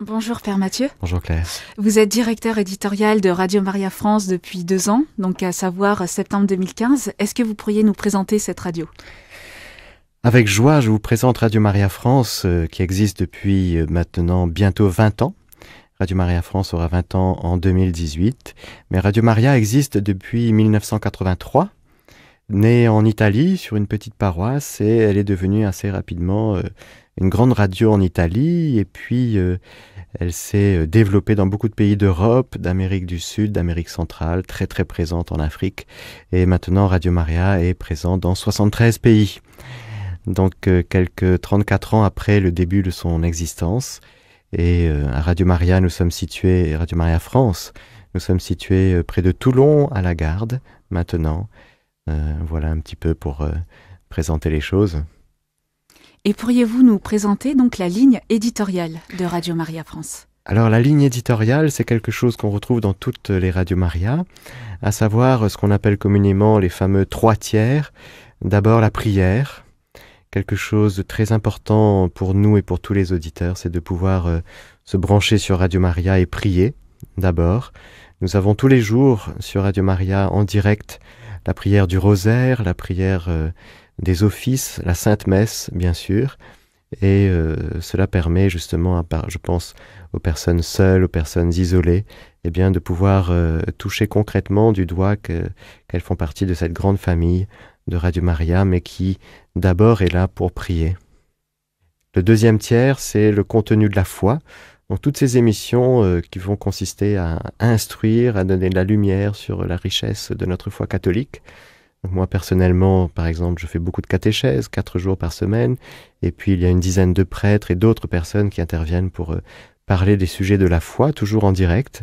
Bonjour Père Mathieu. Bonjour Claire. Vous êtes directeur éditorial de Radio Maria France depuis 2 ans, donc à savoir septembre 2015. Est-ce que vous pourriez nous présenter cette radio ? Avec joie, je vous présente Radio Maria France qui existe depuis maintenant bientôt 20 ans. Radio Maria France aura 20 ans en 2018, mais Radio Maria existe depuis 1983. Née en Italie, sur une petite paroisse, et elle est devenue assez rapidement une grande radio en Italie, et puis elle s'est développée dans beaucoup de pays d'Europe, d'Amérique du Sud, d'Amérique centrale, très très présente en Afrique, et maintenant Radio Maria est présente dans 73 pays. Donc quelques 34 ans après le début de son existence, et à Radio Maria, Radio Maria France, nous sommes situés près de Toulon, à la Garde, maintenant. Voilà un petit peu pour présenter les choses. Et pourriez-vous nous présenter donc la ligne éditoriale de Radio Maria France ? Alors la ligne éditoriale, c'est quelque chose qu'on retrouve dans toutes les Radio Maria, à savoir ce qu'on appelle communément les fameux 3 tiers. D'abord la prière, quelque chose de très important pour nous et pour tous les auditeurs, c'est de pouvoir se brancher sur Radio Maria et prier d'abord. Nous avons tous les jours sur Radio Maria en direct la prière du rosaire, la prière des offices, la Sainte Messe, bien sûr. Et cela permet justement, je pense, aux personnes seules, aux personnes isolées, eh bien, de pouvoir toucher concrètement du doigt qu'elles font partie de cette grande famille de Radio Maria, mais qui d'abord est là pour prier. Le deuxième tiers, c'est le contenu de la foi. Donc toutes ces émissions qui vont consister à instruire, à donner de la lumière sur la richesse de notre foi catholique. Donc moi personnellement, par exemple, je fais beaucoup de catéchèses, 4 jours par semaine, et puis il y a une dizaine de prêtres et d'autres personnes qui interviennent pour parler des sujets de la foi, toujours en direct.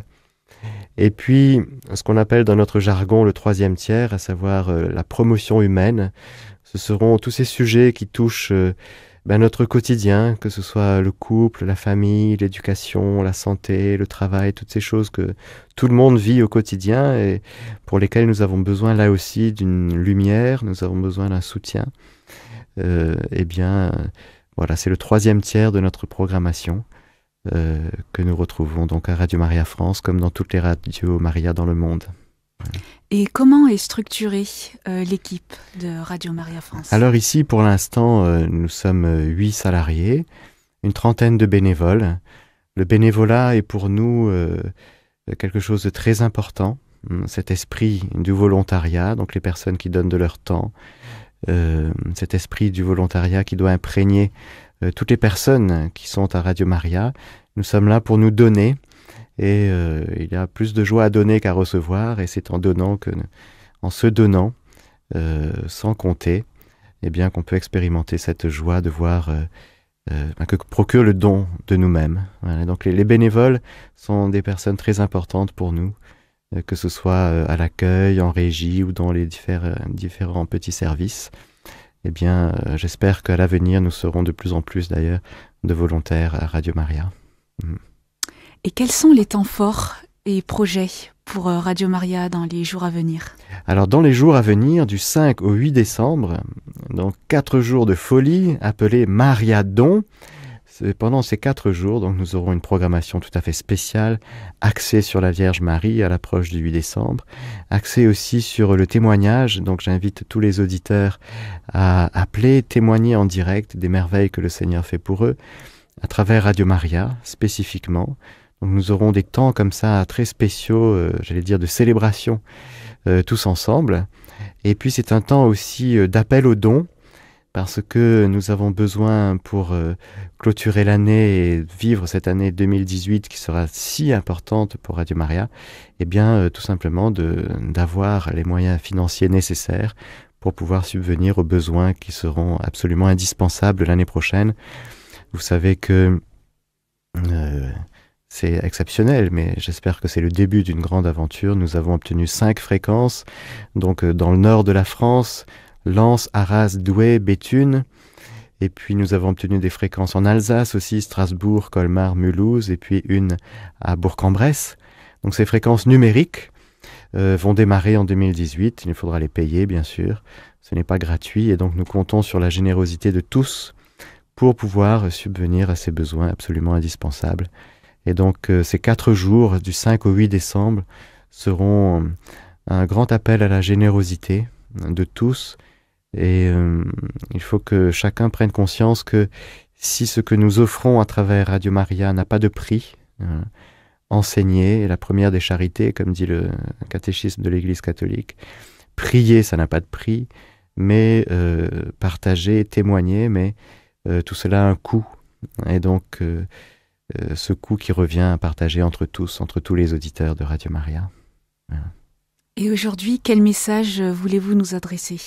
Et puis, ce qu'on appelle dans notre jargon le 3e tiers, à savoir la promotion humaine, ce seront tous ces sujets qui touchent notre quotidien, que ce soit le couple, la famille, l'éducation, la santé, le travail, toutes ces choses que tout le monde vit au quotidien et pour lesquelles nous avons besoin là aussi d'une lumière, nous avons besoin d'un soutien. Voilà, c'est le 3e tiers de notre programmation que nous retrouvons donc à Radio Maria France comme dans toutes les radios Maria dans le monde. Et comment est structurée l'équipe de Radio Maria France ? Alors ici, pour l'instant, nous sommes 8 salariés, une trentaine de bénévoles. Le bénévolat est pour nous quelque chose de très important, cet esprit du volontariat, donc les personnes qui donnent de leur temps, cet esprit du volontariat qui doit imprégner toutes les personnes qui sont à Radio Maria. Nous sommes là pour nous donner. Et il y a plus de joie à donner qu'à recevoir, et c'est en se donnant, sans compter, eh bien qu'on peut expérimenter cette joie de voir que procure le don de nous-mêmes. Voilà. Donc les bénévoles sont des personnes très importantes pour nous, que ce soit à l'accueil, en régie ou dans les différents petits services. Eh bien, j'espère qu'à l'avenir, nous serons de plus en plus d'ailleurs de volontaires à Radio Maria. Et quels sont les temps forts et projets pour Radio Maria dans les jours à venir ? Alors dans les jours à venir, du 5 au 8 décembre, donc 4 jours de folie appelés Mariadon. Pendant ces 4 jours, donc, nous aurons une programmation tout à fait spéciale, axée sur la Vierge Marie à l'approche du 8 décembre, axée aussi sur le témoignage. Donc j'invite tous les auditeurs à appeler, témoigner en direct des merveilles que le Seigneur fait pour eux, à travers Radio Maria spécifiquement. Donc nous aurons des temps comme ça très spéciaux, de célébration tous ensemble. Et puis c'est un temps aussi d'appel aux dons, parce que nous avons besoin pour clôturer l'année et vivre cette année 2018 qui sera si importante pour Radio Maria, eh bien tout simplement d'avoir les moyens financiers nécessaires pour pouvoir subvenir aux besoins qui seront absolument indispensables l'année prochaine. Vous savez que c'est exceptionnel, mais j'espère que c'est le début d'une grande aventure. Nous avons obtenu 5 fréquences, donc dans le nord de la France, Lens, Arras, Douai, Béthune. Et puis nous avons obtenu des fréquences en Alsace aussi, Strasbourg, Colmar, Mulhouse, et puis une à Bourg-en-Bresse. Donc ces fréquences numériques vont démarrer en 2018. Il faudra les payer, bien sûr. Ce n'est pas gratuit, et donc nous comptons sur la générosité de tous pour pouvoir subvenir à ces besoins absolument indispensables. Et donc ces 4 jours, du 5 au 8 décembre, seront un grand appel à la générosité de tous. Et il faut que chacun prenne conscience que si ce que nous offrons à travers Radio Maria n'a pas de prix, enseigner est la première des charités, comme dit le catéchisme de l'Église catholique. Prier, ça n'a pas de prix, mais partager, témoigner, mais tout cela a un coût. Et donc, ce coût qui revient à partager entre tous les auditeurs de Radio Maria. Voilà. Et aujourd'hui, quel message voulez-vous nous adresser ?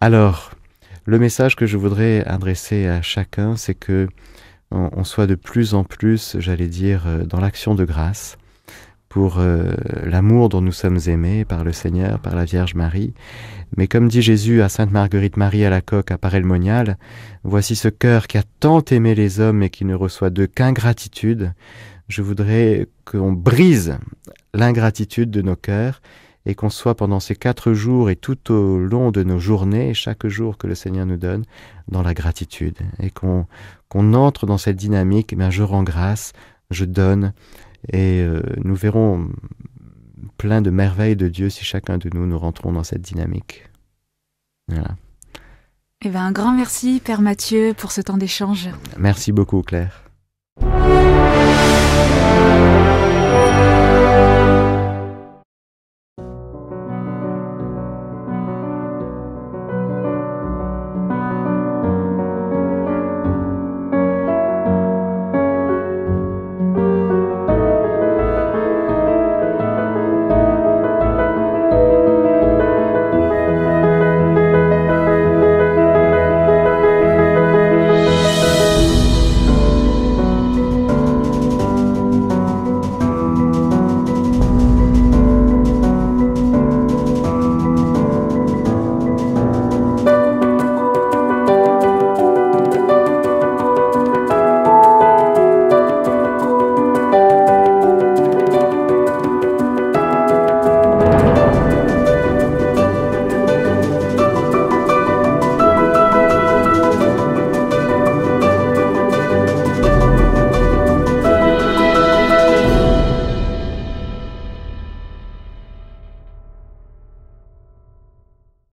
Alors, le message que je voudrais adresser à chacun, c'est que on soit de plus en plus, j'allais dire, dans l'action de grâce pour l'amour dont nous sommes aimés par le Seigneur, par la Vierge Marie. Mais comme dit Jésus à Sainte Marguerite Marie Alacoque à Paray-le-Monial, voici ce cœur qui a tant aimé les hommes et qui ne reçoit d'eux qu'ingratitude. Je voudrais qu'on brise l'ingratitude de nos cœurs et qu'on soit pendant ces 4 jours et tout au long de nos journées, chaque jour que le Seigneur nous donne, dans la gratitude. Et qu'on entre dans cette dynamique, eh bien, je rends grâce, je donne, et nous verrons plein de merveilles de Dieu si chacun de nous rentrons dans cette dynamique. Voilà. Eh bien, un grand merci, Père Mathieu, pour ce temps d'échange. Merci beaucoup, Claire.